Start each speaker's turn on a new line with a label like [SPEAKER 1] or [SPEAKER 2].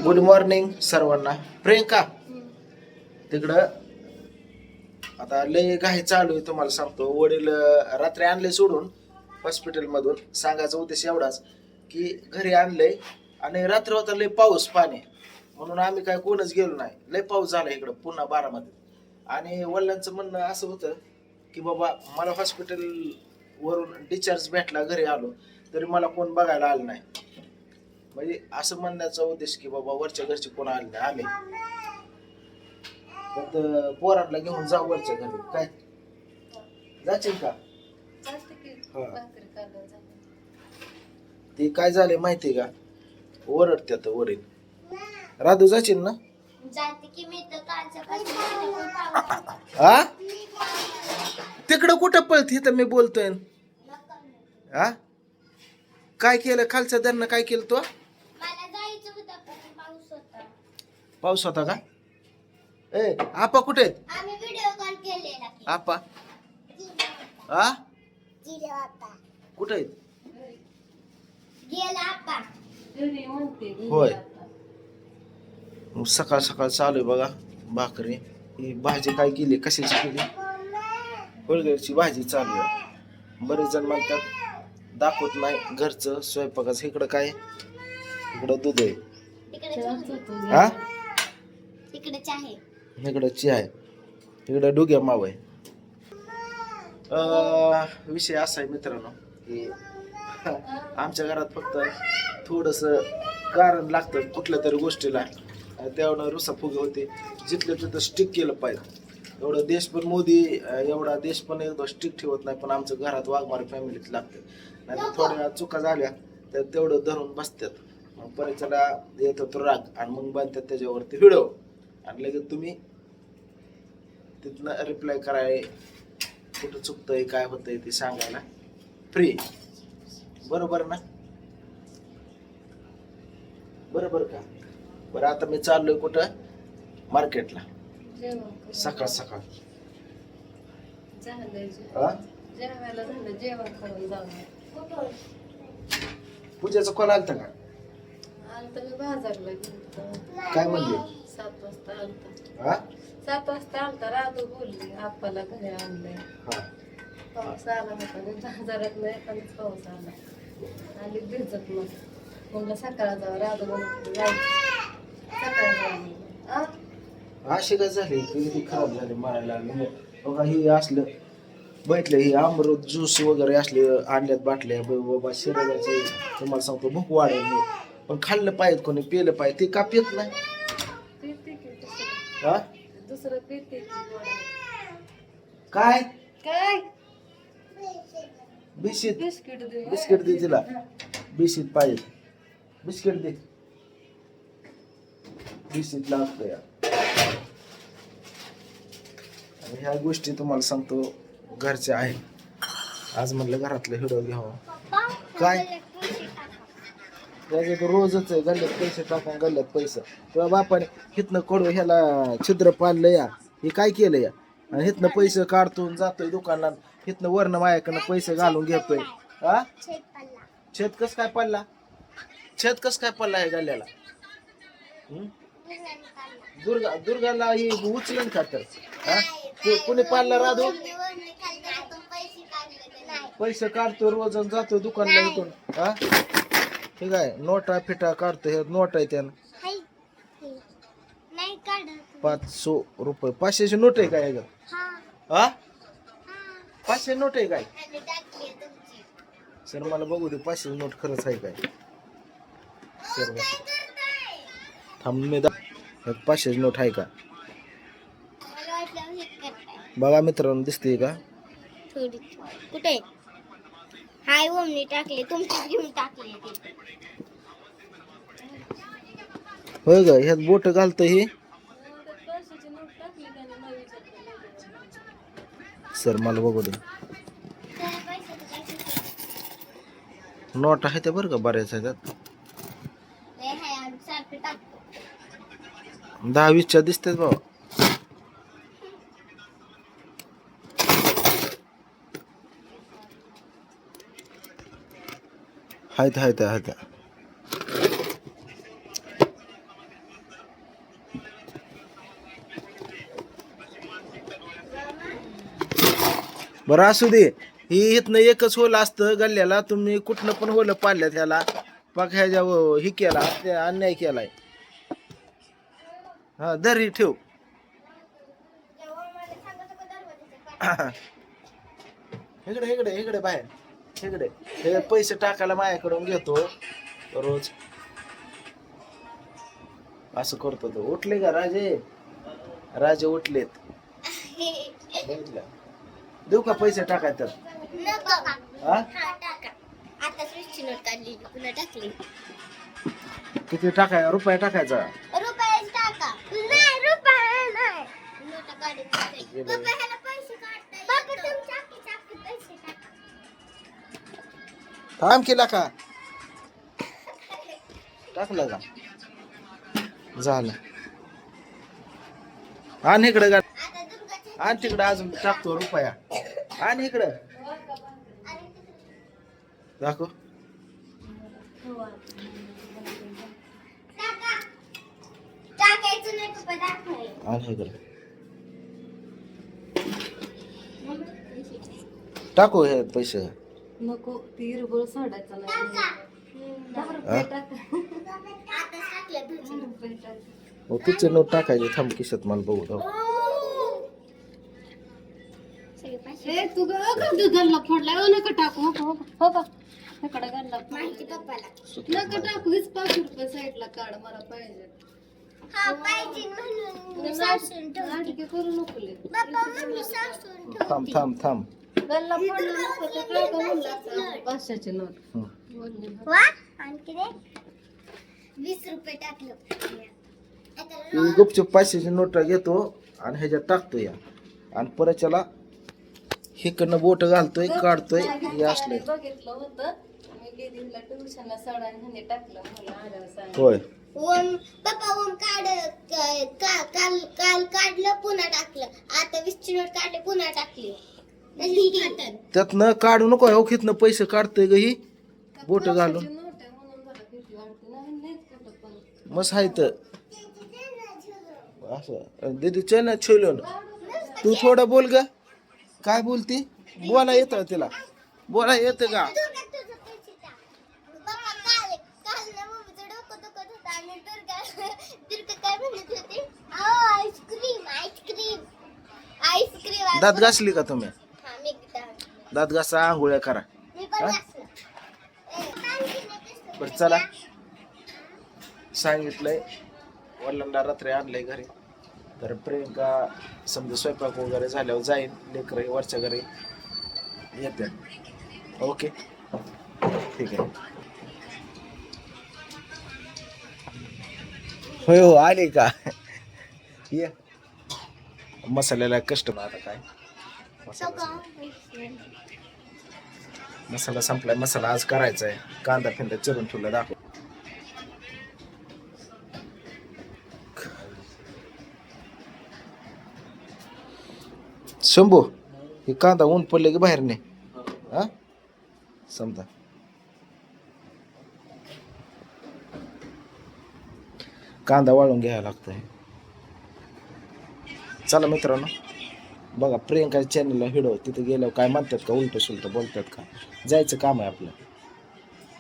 [SPEAKER 1] Good morning सर्वांना. प्रियंका तिकडं आता लय काही चालू आहे तुम्हाला सांगतो. वडील रात्री आणले सोडून हॉस्पिटलमधून. सांगायचा उद्देश एवढाच की घरी आणलंय आणि रात्र होता लय पाऊस पाणी, म्हणून आम्ही काय कोणच गेलो नाही. लय पाऊस झाला इकडं पुन्हा बारामध्ये. आणि वडिलांचं म्हणणं असं होतं की बाबा मला हॉस्पिटल वरून डिस्चार्ज भेटला, घरी आलो तरी मला कोण बघायला आलं नाही. म्हणजे असं म्हणण्याचा उद्देश की बाबा वरच्या घरचे कोण आले नाही. आले तर पोरांना घेऊन जाऊ वरच्या घरी. काय जाशील का? ते काय झाले माहितीये का, ओरडत्यात वडील. राधू जाशील ना? हा तिकडं कुठं पळत, इथं मी बोलतोय. हा काय केलं खालच्या त्यांना? काय केलं तो? पाऊस होता का? ए आपा कुठे आहेत? आपा हा कुठे आहेत? होय. सकाळ सकाळ चालू आहे बघा भाकरी. ही भाजी काय केली, कशाची केली? फळगडची भाजी चालू आहे. बरेच जण म्हणतात दाखवत नाही घरचं स्वयंपाकाचं. इकडं काय, इकडं दूध आहे, हा इकडं चहा आहे, इकडं डुग्या माव आहे. विषय असा आहे मित्रांनो की आमच्या घरात फक्त थोडस कारण लागतं कुठल्या तरी गोष्टीला. तेवढं रुसा फुगे होते. जिथलं तिथं स्टिक केलं पाहिजे. एवढं देश पण मोदी, एवढा देश पण एकदम स्टिक ठेवत नाही, पण आमच्या घरात वाघमारे फॅमिलीत लागतं. नाही तर थोड्या चुका झाल्या तर तेवढं धरून बसतात. मग परिचयाला येत होतो राग आणि मग बांधतात त्याच्यावरती व्हिडिओ आणि लगेच तुम्ही तिथनं रिप्लाय कराय, कुठं चुकतंय काय होतंय ते सांगायला फ्री. बरोबर ना? बरोबर का? बरं आता मी चाललोय कुठं? मार्केटला. सकाळ सकाळ पूजेचं कॉल आलता का? काय म्हणले?
[SPEAKER 2] 7 वाजता आलता.
[SPEAKER 1] हा
[SPEAKER 2] 7 वाजता आलता. राधू बोलली आप्पाला घरी आणलंय. पाऊस आला होता बाजारात नाही, पण पाऊस आला आणि भिजत मग म्हणलं सकाळ जाऊ. राधू म्हणून सकाळ जाऊ.
[SPEAKER 1] अशी काय झाली किती खराब झाली, मारायला लागली बघा. ही असलं बैठलं, ही अमृत ज्यूस वगैरे असले आणल्यात बाटल्या बाबा. शरीराचे तुम्हाला सांगतो भूक वाढेल नाही, पण खाल्लं पाहिजे, कोणी पिलं पाहिजे. ते का पित नाही? हा
[SPEAKER 2] दुसरं पिते
[SPEAKER 1] काय
[SPEAKER 2] काय
[SPEAKER 1] बिस्किट
[SPEAKER 2] बिस्किट दे.
[SPEAKER 1] बिस्किट दे तिला. बिस्किट पाहिजे, बिस्किट दे. बिस्किट लागतं या. ह्या गोष्टी तुम्हाला सांगतो घरच्या आहेत. आज म्हणलं घरातलं व्हिडिओ घ्यावं. काय त्याच्यात रोजच आहे, गल्ल्यात पैसे टाकून गल्ल्यात पैसे. तेव्हा बापाने हिथनं कडू ह्याला छिद्र पाडलं या, हे काय केलं या, आणि हिथनं पैसे काढतून जातोय दुकानात. हिथनं वरनं मायाकडनं पैसे घालून घेतोय. हा छेद कस काय पडला? छेद कस काय पडला आहे गल्ल्याला? दुर्गाला ही उचलन का तर? हा कुणी पाडला? राधू पैसे काढतो रोज आणि जातो दुकानला इथून. हा ठीक आहे, नोटा फिटा काढतो. हे नोट आहे त्यानं 500 रुपये. 500ची नोट आहे काय? हा 500 नोट आहे काय? सर मला बघू दे 500 नोट खरंच आहे काय. सर थांब मी 500 नोट आहे का बघा मित्रांनो. दिसते का?
[SPEAKER 3] कुठे हाय ओमनी टाकले, तुमची घेऊन टाकले.
[SPEAKER 1] होय ग, ह्यात बोट घालतं हे. सर मला बघू दे. नोट आहे ते बरं का, बऱ्याच आहेत. 10-20च्या दिसतात बाबा. हायत. बरं असू दे. ही इथनं एकच होल असतं गल्ल्याला, तुम्ही कुठनं पण होलं पाडल्यात ह्याला. बघ ह्याच्या ही केला अन्याय केलाय. हा धर ही ठेव. इकडे इकडे इकडे बाहेर इकडे. हे पैसे टाकायला माझ्याकडून घेतो रोज. असं करतो तो. उठले का राजे? राजे उठलेत. बघितलं? देऊ का पैसे टाकाय तर? हा?
[SPEAKER 3] आता स्विच नोट काढली पुन्हा टाकली.
[SPEAKER 1] किती टाकाय? रुपये टाकायचा?
[SPEAKER 3] रुपये टाका. नाही रुपये नाही. नोट काढायची. पप्पा ह्याला पैसे काढता. पप्पा तुमच्या पैसे टाका.
[SPEAKER 1] थांब केला का? टाकला का? झालं. आण इकडे गा.
[SPEAKER 3] आता दुर्गाच्या
[SPEAKER 1] आण तिकडे अजून टाकतो रुपया. आण इकडं. दाखव.
[SPEAKER 3] टाका. टाकायचं नाही पप्पा दाखवायचं.
[SPEAKER 1] आण इकडे. टाकू हे पैसे.
[SPEAKER 2] नको ती रुबळ सोडायचा नाही.
[SPEAKER 3] टाका.
[SPEAKER 2] 10 रुपये टाका.
[SPEAKER 3] आता टाकलं
[SPEAKER 2] 10 रुपये टाका.
[SPEAKER 1] हो तिचे नोट टाकायचे. थांब किशात मला बघू दाव.
[SPEAKER 2] ए तू गल्ला फोडलाय. हो नका टाकू. हो का इकडे गल्ला
[SPEAKER 3] माहिती पप्पाला.
[SPEAKER 2] नका टाकू. हीच 5 रुपये साईडला काढ. मला पाहिजे.
[SPEAKER 3] हा पाहिजे म्हणून मी सासून ठेवते.
[SPEAKER 2] नाटके करू नको ले.
[SPEAKER 3] पप्पा म्हणून सासून ठेवते.
[SPEAKER 1] थांब थांब थांब.
[SPEAKER 2] गल्ला फोडला नको ते टाका म्हणलं. 500ची नोट.
[SPEAKER 1] हं.
[SPEAKER 2] बोलली.
[SPEAKER 3] वा आणखी रे 20 रुपये टाकलं. आता
[SPEAKER 1] ही गुपचूप 500ची नोट घेतो आणि ह्याच्यात टाकतो या. आणि परत त्याला हिकडनं बोट घालतोय काढतोय. हे असलंय.
[SPEAKER 2] बघितलं होतं मी गेलीला ट्युशनला सोडा आणि टाकलं मला आल्यावर सांग.
[SPEAKER 1] होय.
[SPEAKER 3] ओम पप्पा ओम काल काल काढलं पुन्हा टाकलं. आता 20ची नोट काढली पुन्हा टाकली.
[SPEAKER 1] त्यातनं काढू नको. हो खितनं पैसे काढतोय ग ही बोट घालून.
[SPEAKER 2] नोट आहे म्हणून जरा भीती वाटते. नाही नाहीच कुठं पण.
[SPEAKER 1] मस्त आहे तर असं. दीदी चल छोलून. तू थोडं बोल ग. काय बोलती? बोला येतं तिला. बोला येतं का? दात घासली का तुम्ही? दात घासा आंघोळ्या करा. बरं चला. सांगितलंय वडिलांना रात्री आणलंय घरी. तर प्रियंका समजा स्वयंपाक वगैरे झाल्यावर जाईन. लेकरं वरच्या घरी येते. ओके ठीक आहे. होय हो आले का? ये मसाल्याला कस्टमर. आता काय मसाला संपलाय. मसाला आज करायचा आहे. कांदा फिंदा चिरून ठेवला. दाखव. शंभू हे कांदा ऊन पडले की बाहेर नाही. हा समजा कांदा वाळून घ्यायला लागतोय. चला मित्रांनो बघा प्रियंका चॅनलला व्हिडिओ. तिथे गेल्यावर काय म्हणतात का उलट सुलट बोलतात का? जायचं काम आहे आपलं.